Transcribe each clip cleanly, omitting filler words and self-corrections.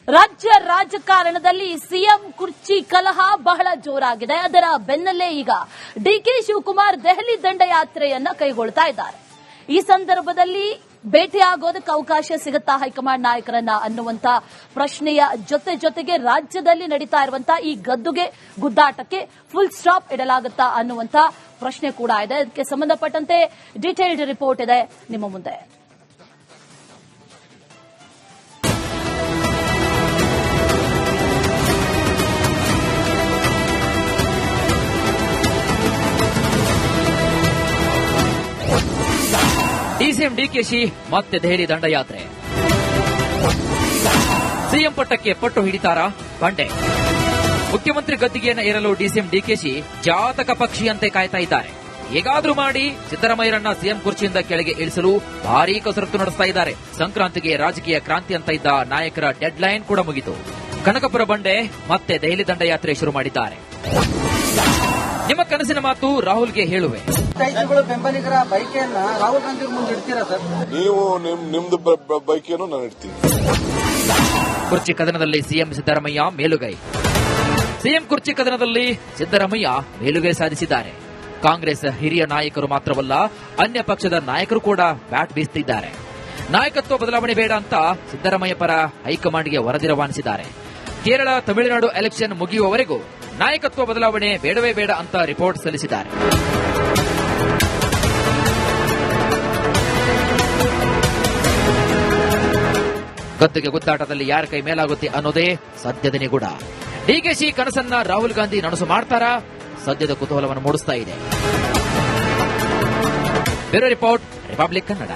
ರಾಜ್ಯ ರಾಜಕಾರಣದಲ್ಲಿ ಸಿಎಂ ಕುರ್ಚಿ ಕಲಹ ಬಹಳ ಜೋರಾಗಿದೆ. ಅದರ ಬೆನ್ನಲ್ಲೇ ಈಗ ಡಿಕೆ ಶಿವಕುಮಾರ್ ದೆಹಲಿ ದಂಡಯಾತ್ರೆಯನ್ನ ಕೈಗೊಳ್ತಾ ಇದ್ದಾರೆ. ಈ ಸಂದರ್ಭದಲ್ಲಿ ಭೇಟಿಯಾಗೋದಕ್ಕೆ ಅವಕಾಶ ಸಿಗುತ್ತಾ ಹೈಕಮಾಂಡ್ ನಾಯಕರನ್ನ ಅನ್ನುವಂತ ಪ್ರಶ್ನೆಯ ಜೊತೆಗೆ ರಾಜ್ಯದಲ್ಲಿ ನಡೀತಾ ಇರುವಂತಹ ಈ ಗದ್ದುಗೆ ಗುದ್ದಾಟಕ್ಕೆ ಫುಲ್ ಸ್ಟಾಪ್ ಇಡಲಾಗುತ್ತಾ ಅನ್ನುವಂತ ಪ್ರಶ್ನೆ ಕೂಡ ಇದೆ. ಇದಕ್ಕೆ ಸಂಬಂಧಪಟ್ಟಂತೆ ಡೀಟೇಲ್ಡ್ ರಿಪೋರ್ಟ್ ಇದೆ ನಿಮ್ಮ ಮುಂದೆ. ಡಿಸಿಎಂ ಡಿಕೆಶಿ ಮತ್ತೆ ದೆಹಲಿ ದಂಡಯಾತ್ರೆ. ಸಿಎಂ ಪಟ್ಟಕ್ಕೆ ಪಟ್ಟು ಹಿಡಿತಾರಾ ಬಂಡೆ. ಮುಖ್ಯಮಂತ್ರಿ ಗದ್ದಿಗೆಯನ್ನು ಏರಲು ಡಿಸಿಎಂ ಡಿಕೆಶಿ ಜಾತಕ ಪಕ್ಷಿಯಂತೆ ಕಾಯ್ತಾ ಇದ್ದಾರೆ. ಹೇಗಾದ್ರೂ ಮಾಡಿ ಸಿದ್ದರಾಮಯ್ಯರನ್ನ ಸಿಎಂ ಕುರ್ಚಿಯಿಂದ ಕೆಳಗೆ ಇಳಿಸಲು ಭಾರೀ ಕಸರತ್ತು ನಡೆಸ್ತಾ ಇದ್ದಾರೆ. ಸಂಕ್ರಾಂತಿಗೆ ರಾಜಕೀಯ ಕ್ರಾಂತಿ ಅಂತ ಇದ್ದ ನಾಯಕರ ಡೆಡ್ ಲೈನ್ ಕೂಡ ಮುಗಿತು. ಕನಕಪುರ ಬಂಡೆ ಮತ್ತೆ ದೆಹಲಿ ದಂಡಯಾತ್ರೆ ಶುರು ಮಾಡಿದ್ದಾರೆ. ನಿಮ್ಮ ಕನಸಿನ ಮಾತು ರಾಹುಲ್ಗೆ ಹೇಳುವೆ. ಬೆಂಬಲಿಗರ ಬೈಕೆಯನ್ನ ರಾಹುಲ್ ಗಾಂಧಿ ಮುಂದೆ ಇಡ್ತೀರಾ ಸರ್? ನೀವು ನಿಮ್ದು ಬೈಕೆಯನ್ನು ನಾನು ಇಡ್ತೀನಿ. ಕುರ್ಚಿ ಕದನದಲ್ಲಿ ಸಿಎಂ ಸಿದ್ದರಾಮಯ್ಯ ಮೇಲುಗೈ. ಸಿಎಂ ಕುರ್ಚಿ ಕದನದಲ್ಲಿ ಸಿದ್ದರಾಮಯ್ಯ ಮೇಲುಗೈ ಸಾಧಿಸಿದ್ದಾರೆ. ಕಾಂಗ್ರೆಸ್ ಹಿರಿಯ ನಾಯಕರು ಮಾತ್ರವಲ್ಲ, ಅನ್ಯ ಪಕ್ಷದ ನಾಯಕರು ಕೂಡ ಬ್ಯಾಟ್ ಬೀಸುತ್ತಿದ್ದಾರೆ. ನಾಯಕತ್ವ ಬದಲಾವಣೆ ಬೇಡ ಅಂತ ಸಿದ್ದರಾಮಯ್ಯ ಪರ ಹೈಕಮಾಂಡ್ಗೆ ವರದಿ ರವಾನಿಸಿದ್ದಾರೆ. ಕೇರಳ ತಮಿಳುನಾಡು ಎಲೆಕ್ಷನ್ ಮುಗಿಯುವವರೆಗೂ ನಾಯಕತ್ವ ಬದಲಾವಣೆ ಬೇಡವೇ ಬೇಡ ಅಂತ ರಿಪೋರ್ಟ್ ಸಲ್ಲಿಸಿದ್ದಾರೆ. ಗದ್ದುಗೆ ಗುದ್ದಾಟದಲ್ಲಿ ಯಾರ ಕೈ ಮೇಲಾಗುತ್ತೆ ಅನ್ನೋದೇ ಸದ್ಯದ ನಿಗೂಢ. ಡಿಕೆಶಿ ಕನಸನ್ನ ರಾಹುಲ್ ಗಾಂಧಿ ನನಸು ಮಾಡ್ತಾರಾ? ಸದ್ಯದ ಕುತೂಹಲವನ್ನು ಮೂಡಿಸ್ತಾ ಇದೆ. Bureau report, republic Kannada.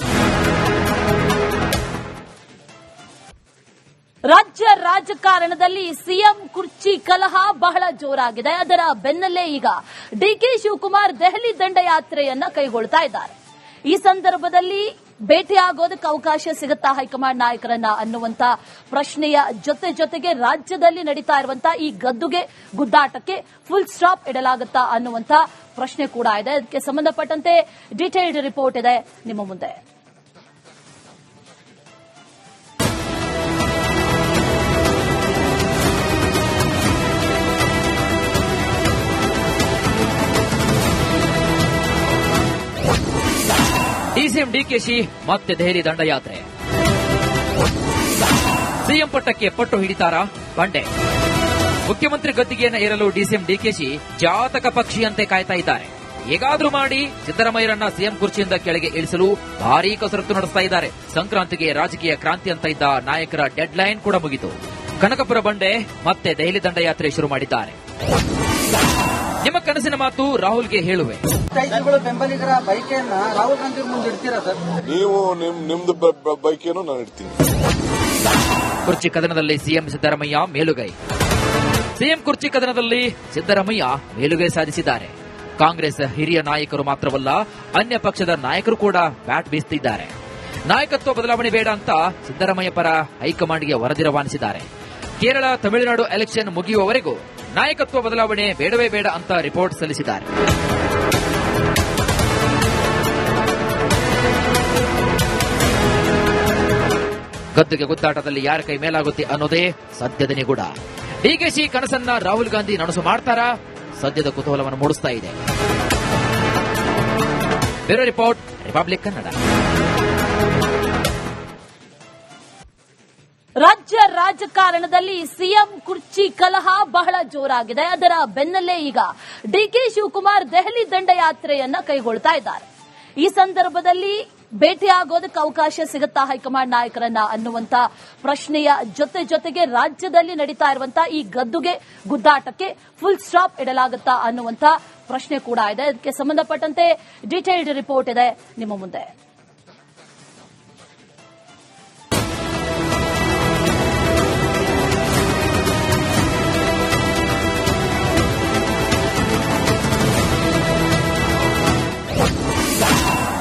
ರಾಜ್ಯ ರಾಜಕಾರಣದಲ್ಲಿ ಸಿಎಂ ಕುರ್ಚಿ ಕಲಹ ಬಹಳ ಜೋರಾಗಿದೆ. ಅದರ ಬೆನ್ನಲ್ಲೇ ಈಗ ಡಿಕೆ ಶಿವಕುಮಾರ್ ದೆಹಲಿ ದಂಡಯಾತ್ರೆಯನ್ನ ಕೈಗೊಳ್ತಾ ಇದ್ದಾರೆ. ಈ ಸಂದರ್ಭದಲ್ಲಿ ಭೇಟಿಯಾಗೋದಕ್ಕೆ ಅವಕಾಶ ಸಿಗುತ್ತಾ ಹೈಕಮಾಂಡ್ ನಾಯಕರನ್ನ ಅನ್ನುವಂತ ಪ್ರಶ್ನೆಯ ಜೊತೆಗೆ ರಾಜ್ಯದಲ್ಲಿ ನಡೀತಾ ಇರುವಂತಹ ಈ ಗದ್ದುಗೆ ಗುದ್ದಾಟಕ್ಕೆ ಫುಲ್ ಸ್ಟಾಪ್ ಇಡಲಾಗುತ್ತಾ ಅನ್ನುವಂತ ಪ್ರಶ್ನೆ ಕೂಡ ಇದೆ. ಇದಕ್ಕೆ ಸಂಬಂಧಪಟ್ಟಂತೆ ಡೀಟೇಲ್ಡ್ ರಿಪೋರ್ಟ್ ಇದೆ ನಿಮ್ಮ ಮುಂದೆ. ಡಿಸಿಎಂ ಡಿಕೆಶಿ ಮತ್ತೆ ದೆಹಲಿ ದಂಡಯಾತ್ರೆ. ಸಿಎಂ ಪಟ್ಟಕ್ಕೆ ಪಟ್ಟು ಹಿಡಿತಾರಾ ಬಂಡೆ. ಮುಖ್ಯಮಂತ್ರಿ ಗದ್ದಿಗೆಯನ್ನು ಏರಲು ಡಿಸಿಎಂ ಡಿಕೆಶಿ ಜಾತಕ ಪಕ್ಷಿಯಂತೆ ಕಾಯ್ತಾ ಇದ್ದಾರೆ. ಹೇಗಾದ್ರೂ ಮಾಡಿ ಸಿದ್ದರಾಮಯ್ಯರನ್ನ ಸಿಎಂ ಕುರ್ಚಿಯಿಂದ ಕೆಳಗೆ ಇಳಿಸಲು ಭಾರೀ ಕಸರತ್ತು ನಡೆಸ್ತಾ ಇದ್ದಾರೆ. ಸಂಕ್ರಾಂತಿಗೆ ರಾಜಕೀಯ ಕ್ರಾಂತಿ ಅಂತ ಇದ್ದ ನಾಯಕರ ಡೆಡ್ ಲೈನ್ ಕೂಡ ಮುಗಿತು. ಕನಕಪುರ ಬಂಡೆ ಮತ್ತೆ ದೆಹಲಿ ದಂಡಯಾತ್ರೆ ಶುರು ಮಾಡಿದ್ದಾರೆ. ನಿಮ್ಮ ಕನಸಿನ ಮಾತು ರಾಹುಲ್ಗೆ ಹೇಳುವೆ. ಬೆಂಬಲಿಗರ ಬೈಕೆಯನ್ನ ರಾಹುಲ್ ಗಾಂಧಿ ಮುಂದೆ ಇಡ್ತೀರಾ ಸರ್? ನೀವು ನಿಮ್ದು ಬೈಕೆಯನ್ನು ನಾನು ಇಡ್ತೀನಿ. ಕುರ್ಚಿ ಕದನದಲ್ಲಿ ಸಿಎಂ ಸಿದ್ದರಾಮಯ್ಯ ಮೇಲುಗೈ. ಸಿಎಂ ಕುರ್ಚಿ ಕದನದಲ್ಲಿ ಸಿದ್ದರಾಮಯ್ಯ ಮೇಲುಗೈ ಸಾಧಿಸಿದ್ದಾರೆ. ಕಾಂಗ್ರೆಸ್ ಹಿರಿಯ ನಾಯಕರು ಮಾತ್ರವಲ್ಲ, ಅನ್ಯ ಪಕ್ಷದ ನಾಯಕರು ಕೂಡ ಬ್ಯಾಟ್ ಬೀಸುತ್ತಿದ್ದಾರೆ. ನಾಯಕತ್ವ ಬದಲಾವಣೆ ಬೇಡ ಅಂತ ಸಿದ್ದರಾಮಯ್ಯ ಪರ ಹೈಕಮಾಂಡ್ಗೆ ವರದಿ ರವಾನಿಸಿದ್ದಾರೆ. ಕೇರಳ ತಮಿಳುನಾಡು ಎಲೆಕ್ಷನ್ ಮುಗಿಯುವವರೆಗೂ ನಾಯಕತ್ವ ಬದಲಾವಣೆ ಬೇಡವೇ ಬೇಡ ಅಂತ ರಿಪೋರ್ಟ್ ಸಲ್ಲಿಸಿದ್ದಾರೆ. ಗದ್ದುಗೆ ಗುದ್ದಾಟದಲ್ಲಿ ಯಾರ ಕೈ ಮೇಲಾಗುತ್ತೆ ಅನ್ನೋದೇ ಸದ್ಯದ ನಿಗೂಢ. ಡಿಕೆಶಿ ಕನಸನ್ನ ರಾಹುಲ್ ಗಾಂಧಿ ನನಸು ಮಾಡ್ತಾರಾ? ಸದ್ಯದ ಕುತೂಹಲವನ್ನು ಮೂಡಿಸ್ತಾ ಇದೆ. Bureau report, republic Kannada. ರಾಜ್ಯ ರಾಜಕಾರಣದಲ್ಲಿ ಸಿಎಂ ಕುರ್ಚಿ ಕಲಹ ಬಹಳ ಜೋರಾಗಿದೆ. ಅದರ ಬೆನ್ನಲ್ಲೇ ಈಗ ಡಿಕೆ ಶಿವಕುಮಾರ್ ದೆಹಲಿ ದಂಡಯಾತ್ರೆಯನ್ನ ಕೈಗೊಳ್ತಾ ಇದ್ದಾರೆ. ಈ ಸಂದರ್ಭದಲ್ಲಿ ಭೇಟಿಯಾಗೋದಕ್ಕೆ ಅವಕಾಶ ಸಿಗುತ್ತಾ ಹೈಕಮಾಂಡ್ ನಾಯಕರನ್ನ ಅನ್ನುವಂತ ಪ್ರಶ್ನೆಯ ಜೊತೆಗೆ ರಾಜ್ಯದಲ್ಲಿ ನಡೀತಾ ಇರುವಂತಹ ಈ ಗದ್ದುಗೆ ಗುದ್ದಾಟಕ್ಕೆ ಫುಲ್ ಸ್ಟಾಪ್ ಇಡಲಾಗುತ್ತಾ ಅನ್ನುವಂತ ಪ್ರಶ್ನೆ ಕೂಡ ಇದೆ. ಇದಕ್ಕೆ ಸಂಬಂಧಪಟ್ಟಂತೆ ಡೀಟೇಲ್ಡ್ ರಿಪೋರ್ಟ್ ಇದೆ ನಿಮ್ಮ ಮುಂದೆ.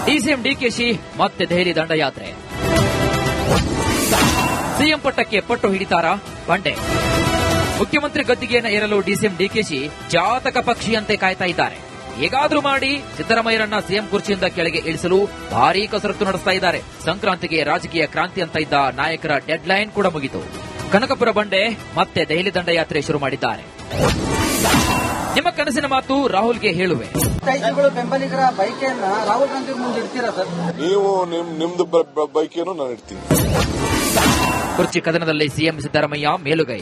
ಡಿಸಿಎಂ ಡಿಕೆಶಿ ಮತ್ತೆ ದೆಹಲಿ ದಂಡಯಾತ್ರೆ. ಸಿಎಂ ಪಟ್ಟಕ್ಕೆ ಪಟ್ಟು ಹಿಡಿತಾರಾ ಬಂಡೆ. ಮುಖ್ಯಮಂತ್ರಿ ಗದ್ದಿಗೆಯನ್ನು ಏರಲು ಡಿಸಿಎಂ ಡಿಕೆಶಿ ಜಾತಕ ಪಕ್ಷಿಯಂತೆ ಕಾಯ್ತಾ ಇದ್ದಾರೆ. ಹೇಗಾದ್ರೂ ಮಾಡಿ ಸಿದ್ದರಾಮಯ್ಯರನ್ನ ಸಿಎಂ ಕುರ್ಚಿಯಿಂದ ಕೆಳಗೆ ಇಳಿಸಲು ಭಾರೀ ಕಸರತ್ತು ನಡೆಸ್ತಾ ಇದ್ದಾರೆ. ಸಂಕ್ರಾಂತಿಗೆ ರಾಜಕೀಯ ಕ್ರಾಂತಿ ಅಂತ ಇದ್ದ ನಾಯಕರ ಡೆಡ್ ಲೈನ್ ಕೂಡ ಮುಗಿತು. ಕನಕಪುರ ಬಂಡೆ ಮತ್ತೆ ದೆಹಲಿ ದಂಡಯಾತ್ರೆ ಶುರು ಮಾಡಿದ್ದಾರೆ. ನಿಮ್ಮ ಕನಸಿನ ಮಾತು ರಾಹುಲ್ಗೆ ಹೇಳುವೆ. ಮತದಾರಗಳು ಬೆಂಬಲಿಗರ ಬೈಕೆಯನ್ನ ರಾಹುಲ್ ಗಾಂಧಿ ಮುಂದೆ ಇಡ್ತೀರಾ ಸರ್? ನೀವು ನಿಮ್ದು ಬೈಕೇನು ನಾನು ಇಡ್ತೀನಿ. ಕುರ್ಚಿ ಕದನದಲ್ಲಿ ಸಿಎಂ ಸಿದ್ದರಾಮಯ್ಯ ಮೇಲುಗೈ.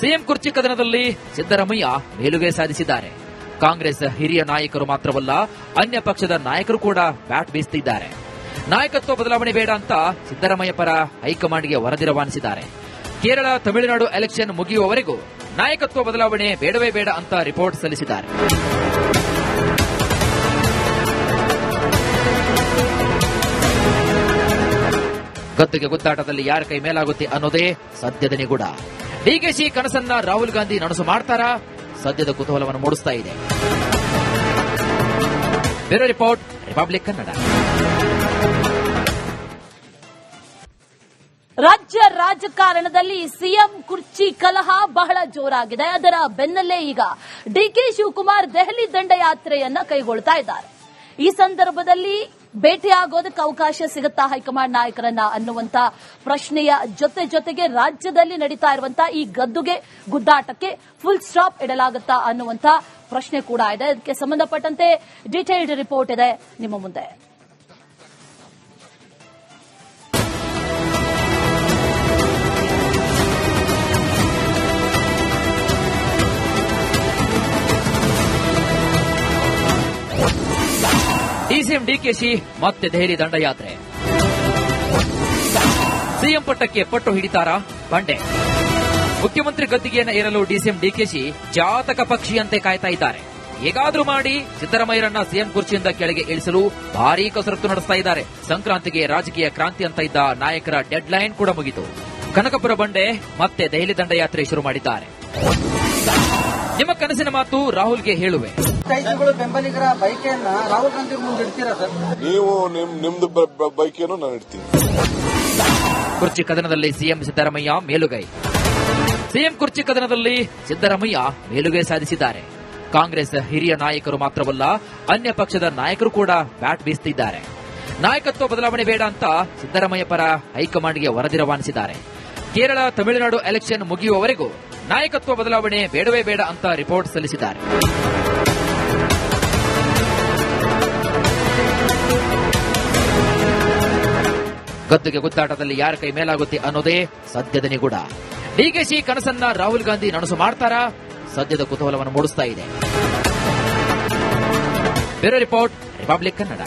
ಸಿಎಂ ಕುರ್ಚಿ ಕದನದಲ್ಲಿ ಸಿದ್ದರಾಮಯ್ಯ ಮೇಲುಗೈ ಸಾಧಿಸಿದ್ದಾರೆ. ಕಾಂಗ್ರೆಸ್ ಹಿರಿಯ ನಾಯಕರು ಮಾತ್ರವಲ್ಲ, ಅನ್ಯ ಪಕ್ಷದ ನಾಯಕರು ಕೂಡ ಬ್ಯಾಟ್ ಬೀಸುತ್ತಿದ್ದಾರೆ. ನಾಯಕತ್ವ ಬದಲಾವಣೆ ಬೇಡ ಅಂತ ಸಿದ್ದರಾಮಯ್ಯ ಪರ ಹೈಕಮಾಂಡ್ಗೆ ವರದಿ ರವಾನಿಸಿದ್ದಾರೆ. ಕೇರಳ ತಮಿಳುನಾಡು ಎಲೆಕ್ಷನ್ ಮುಗಿಯುವವರೆಗೂ ನಾಯಕತ್ವ ಬದಲಾವಣೆ ಬೇಡವೇ ಬೇಡ ಅಂತ ರಿಪೋರ್ಟ್ ಸಲ್ಲಿಸಿದ್ದಾರೆ. ಗದ್ದುಗೆ ಗುದ್ದಾಟದಲ್ಲಿ ಯಾರ ಕೈ ಮೇಲಾಗುತ್ತೆ ಅನ್ನೋದೇ ಸದ್ಯದ ನಿಗೂಢ. ಡಿಕೆಶಿ ಕನಸನ್ನ ರಾಹುಲ್ ಗಾಂಧಿ ನನಸು ಮಾಡ್ತಾರಾ? ಸದ್ಯದ ಕುತೂಹಲವನ್ನು ಮೂಡಿಸ್ತಾ ಇದೆ. Bureau report, republic Kannada. ರಾಜ್ಯ ರಾಜಕಾರಣದಲ್ಲಿ ಸಿಎಂ ಕುರ್ಚಿ ಕಲಹ ಬಹಳ ಜೋರಾಗಿದೆ. ಅದರ ಬೆನ್ನಲ್ಲೇ ಈಗ ಡಿಕೆ ಶಿವಕುಮಾರ್ ದೆಹಲಿ ದಂಡಯಾತ್ರೆಯನ್ನ ಕೈಗೊಳ್ತಾ ಇದ್ದಾರೆ. ಈ ಸಂದರ್ಭದಲ್ಲಿ ಭೇಟಿಯಾಗೋದಕ್ಕೆ ಅವಕಾಶ ಸಿಗುತ್ತಾ ಹೈಕಮಾಂಡ್ ನಾಯಕರನ್ನ ಅನ್ನುವಂತ ಪ್ರಶ್ನೆಯ ಜೊತೆಗೆ ರಾಜ್ಯದಲ್ಲಿ ನಡೀತಾ ಇರುವಂತಹ ಈ ಗದ್ದುಗೆ ಗುದ್ದಾಟಕ್ಕೆ ಫುಲ್ ಸ್ಟಾಪ್ ಇಡಲಾಗುತ್ತಾ ಅನ್ನುವಂತ ಪ್ರಶ್ನೆ ಕೂಡ ಇದೆ. ಇದಕ್ಕೆ ಸಂಬಂಧಪಟ್ಟಂತೆ ಡೀಟೇಲ್ಡ್ ರಿಪೋರ್ಟ್ ಇದೆ ನಿಮ್ಮ ಮುಂದೆ. ಡಿಸಿಎಂ ಡಿಕೆಶಿ ಮತ್ತೆ ದೆಹಲಿ ದಂಡಯಾತ್ರೆ. ಸಿಎಂ ಪಟ್ಟಕ್ಕೆ ಪಟ್ಟು ಹಿಡಿತಾರಾ ಬಂಡೆ? ಮುಖ್ಯಮಂತ್ರಿ ಗದ್ದಿಗೆಯನ್ನು ಏರಲು ಡಿಸಿಎಂ ಡಿಕೆಶಿ ಜಾತಕ ಪಕ್ಷಿಯಂತೆ ಕಾಯ್ತಾ ಇದ್ದಾರೆ. ಹೇಗಾದ್ರೂ ಮಾಡಿ ಸಿದ್ದರಾಮಯ್ಯರನ್ನ ಸಿಎಂ ಕುರ್ಚಿಯಿಂದ ಕೆಳಗೆ ಇಳಿಸಲು ಭಾರೀ ಕಸರತ್ತು ನಡೆಸ್ತಾ ಇದ್ದಾರೆ. ಸಂಕ್ರಾಂತಿಗೆ ರಾಜಕೀಯ ಕ್ರಾಂತಿ ಅಂತ ಇದ್ದ ನಾಯಕರ ಡೆಡ್ ಲೈನ್ ಕೂಡ ಮುಗಿತು. ಕನಕಪುರ ಬಂಡೆ ಮತ್ತೆ ದೆಹಲಿ ದಂಡಯಾತ್ರೆ ಶುರು ಮಾಡಿದ್ದಾರೆ. ನಿಮ್ಮ ಕನಸಿನ ಮಾತು ರಾಹುಲ್ಗೆ ಹೇಳುವೆ. ಮತದಾರಗಳು ಬೆಂಬಲಿಗರ ಬೈಕೆಯನ್ನ ರಾಹುಲ್ ಗಾಂಧಿ ಮುಂದೆ ಇಡ್ತೀರಾ ಸರ್? ನೀವು ನಿಮ್ದು ಬೈಕೇನು ನಾನು ಇಡ್ತೀನಿ. ಕುರ್ಚಿ ಕದನದಲ್ಲಿ ಸಿಎಂ ಸಿದ್ದರಾಮಯ್ಯ ಮೇಲುಗೈ. ಸಿಎಂ ಕುರ್ಚಿ ಕದನದಲ್ಲಿ ಸಿದ್ದರಾಮಯ್ಯ ಮೇಲುಗೈ ಸಾಧಿಸಿದ್ದಾರೆ. ಕಾಂಗ್ರೆಸ್ ಹಿರಿಯ ನಾಯಕರು ಮಾತ್ರವಲ್ಲ, ಅನ್ಯ ಪಕ್ಷದ ನಾಯಕರು ಕೂಡ ಬ್ಯಾಟ್ ಬೀಸುತ್ತಿದ್ದಾರೆ. ನಾಯಕತ್ವ ಬದಲಾವಣೆ ಬೇಡ ಅಂತ ಸಿದ್ದರಾಮಯ್ಯ ಪರ ಹೈಕಮಾಂಡ್ಗೆ ವರದಿ ರವಾನಿಸಿದ್ದಾರೆ. ಕೇರಳ ತಮಿಳುನಾಡು ಎಲೆಕ್ಷನ್ ಮುಗಿಯುವವರೆಗೂ ನಾಯಕತ್ವ ಬದಲಾವಣೆ ಬೇಡವೇ ಬೇಡ ಅಂತ ರಿಪೋರ್ಟ್ ಸಲ್ಲಿಸಿದ್ದಾರೆ. ಗದ್ದುಗೆ ಗುದ್ದಾಟದಲ್ಲಿ ಯಾರ ಕೈ ಮೇಲಾಗುತ್ತೆ ಅನ್ನೋದೇ ಸದ್ಯದ ನಿಗೂಢ. ಡಿಕೆಶಿ ಕನಸನ್ನ ರಾಹುಲ್ ಗಾಂಧಿ ನನಸು ಮಾಡ್ತಾರಾ? ಸದ್ಯದ ಕುತೂಹಲವನ್ನು ಮೂಡಿಸ್ತಾ ಇದೆ. Bureau report, republic Kannada.